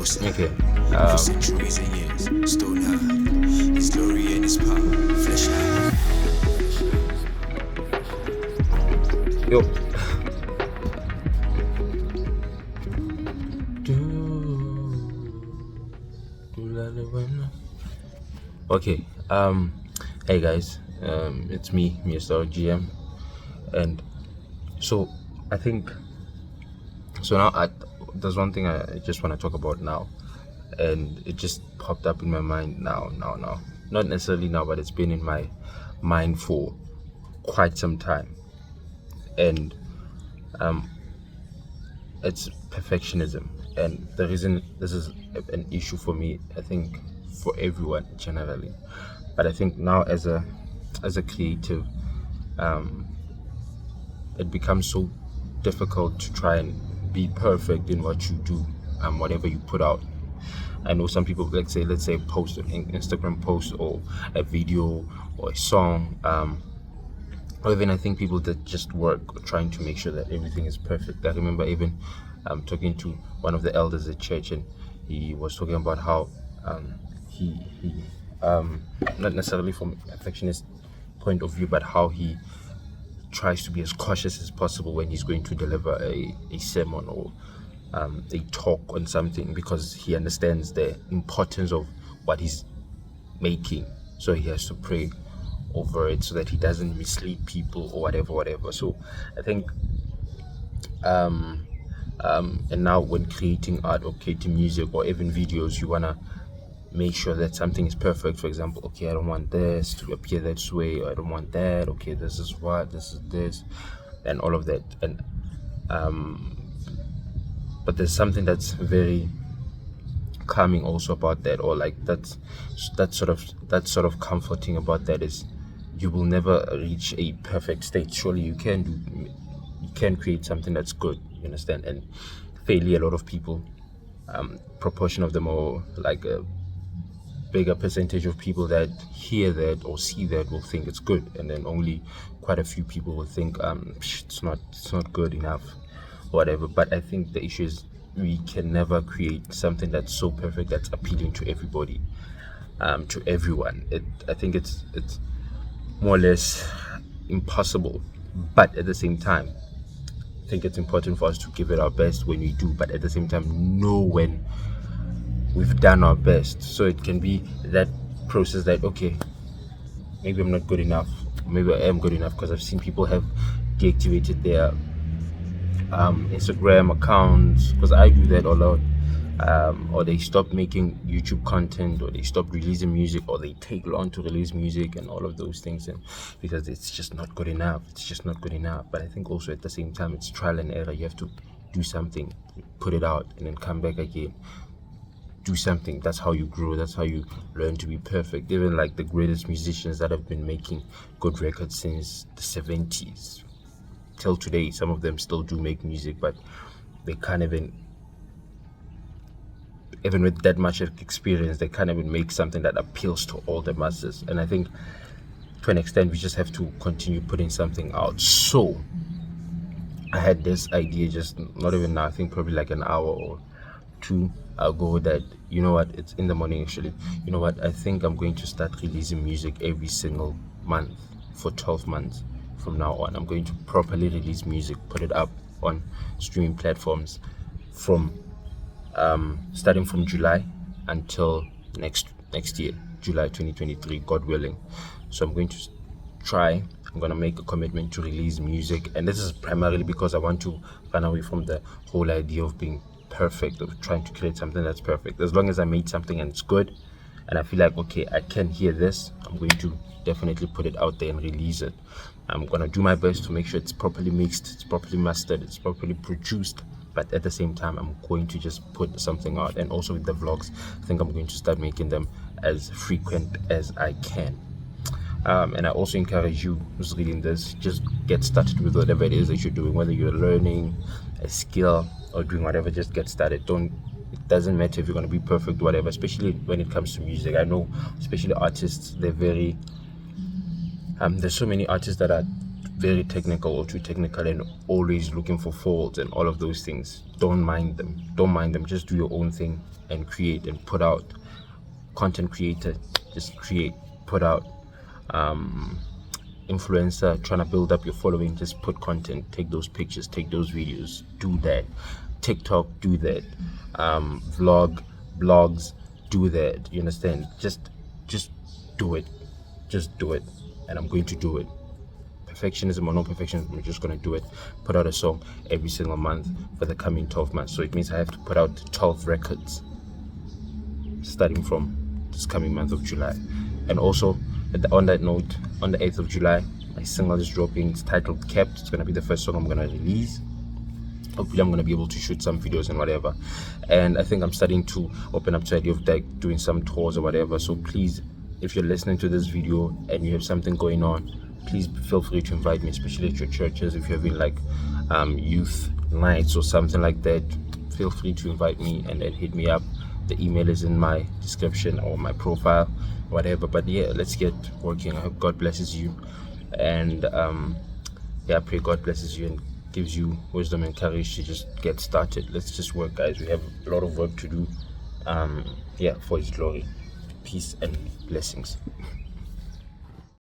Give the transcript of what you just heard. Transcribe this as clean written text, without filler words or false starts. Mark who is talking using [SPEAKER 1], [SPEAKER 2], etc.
[SPEAKER 1] Okay.
[SPEAKER 2] For centuries and years, stone high. His glory and his power, flesh high.
[SPEAKER 1] Yo. Okay. Hey guys. It's me, meerstergroup, and so I think so now. There's one thing I just want to talk about now, and it just popped up in my mind now. Not necessarily now, but it's been in my mind for quite some time, and it's perfectionism. And the reason this is an issue for me, I think for everyone generally, but I think now as a creative, it becomes so difficult to try and be perfect in what you do, whatever you put out. I know some people, let's say post an Instagram post or a video or a song, or even I think people that just work trying to make sure that everything is perfect. I remember even talking to one of the elders at church, and he was talking about how he not necessarily from a perfectionist point of view, but how he tries to be as cautious as possible when he's going to deliver a sermon or a talk on something, because he understands the importance of what he's making. So he has to pray over it so that he doesn't mislead people or whatever. So I think and now when creating art or creating music or even videos, you want to make sure that something is perfect. For example, okay, I don't want this to appear that way, or I don't want that. Okay, this is this, and all of that. And but there's something that's very calming also about that, or like that's sort of comforting about that, is you will never reach a perfect state. Surely you can create something that's good, you understand? And fairly a lot of people, proportion of them, or like a bigger percentage of people that hear that or see that will think it's good, and then only quite a few people will think it's not good enough, whatever. But I think the issue is we can never create something that's so perfect that's appealing to everybody, to everyone. I think it's more or less impossible, but at the same time I think it's important for us to give it our best when we do, but at the same time know when we've done our best. So it can be that process that, okay, maybe I'm not good enough, maybe I am good enough, because I've seen people have deactivated their Instagram accounts, because I do that a lot, or they stop making YouTube content, or they stop releasing music, or they take long to release music, and all of those things, and because it's just not good enough. But I think also at the same time it's trial and error. You have to do something, put it out, and then come back again, do something. That's how you grow. That's how you learn to be perfect. Even like the greatest musicians that have been making good records since the 70s till today, some of them still do make music, but they can't even with that much experience, they can't even make something that appeals to all the masses. And I think to an extent we just have to continue putting something out. So I had this idea just not even now, I think probably like an hour or two ago, that, you know what, it's in the morning actually, you know what, I think I'm going to start releasing music every single month for 12 months from now on. I'm going to properly release music, put it up on streaming platforms from starting from July until next year, July 2023, God willing. So I'm going to make a commitment to release music, and this is primarily because I want to run away from the whole idea of being perfect, of trying to create something that's perfect. As long as I made something and it's good, and I feel like, okay, I can hear this, I'm going to definitely put it out there and release it. I'm going to do my best to make sure it's properly mixed, it's properly mastered, it's properly produced, but at the same time I'm going to just put something out. And also with the vlogs, I think I'm going to start making them as frequent as I can. And I also encourage you who's reading this, just get started with whatever it is that you're doing, whether you're learning a skill or doing whatever. Just get started. It doesn't matter if you're going to be perfect, whatever, especially when it comes to music. I know especially artists, they're very there's so many artists that are very technical or too technical and always looking for faults and all of those things. Don't mind them. Just do your own thing and create and put out. Content creator, just create, put out. Influencer, trying to build up your following, just put content, take those pictures, take those videos, do that. TikTok, do that. Blogs, do that. You understand? Just do it. Just do it. And I'm going to do it. Perfectionism or no perfectionism, I'm just going to do it. Put out a song every single month for the coming 12 months. So it means I have to put out 12 records starting from this coming month of July. And also, on that note, on the 8th of July, my single is dropping. It's titled Kept. It's going to be the first song I'm going to release. Hopefully I'm going to be able to shoot some videos and whatever. And I think I'm starting to open up to the idea of like doing some tours or whatever. So please, if you're listening to this video and you have something going on, please feel free to invite me, especially at your churches. If you're having like youth nights or something like that, feel free to invite me and then hit me up. The email is in my description or my profile, whatever. But yeah, let's get working. I hope God blesses you, and I pray God blesses you and gives you wisdom and courage to just get started. Let's just work, guys. We have a lot of work to do, for His glory. Peace and blessings.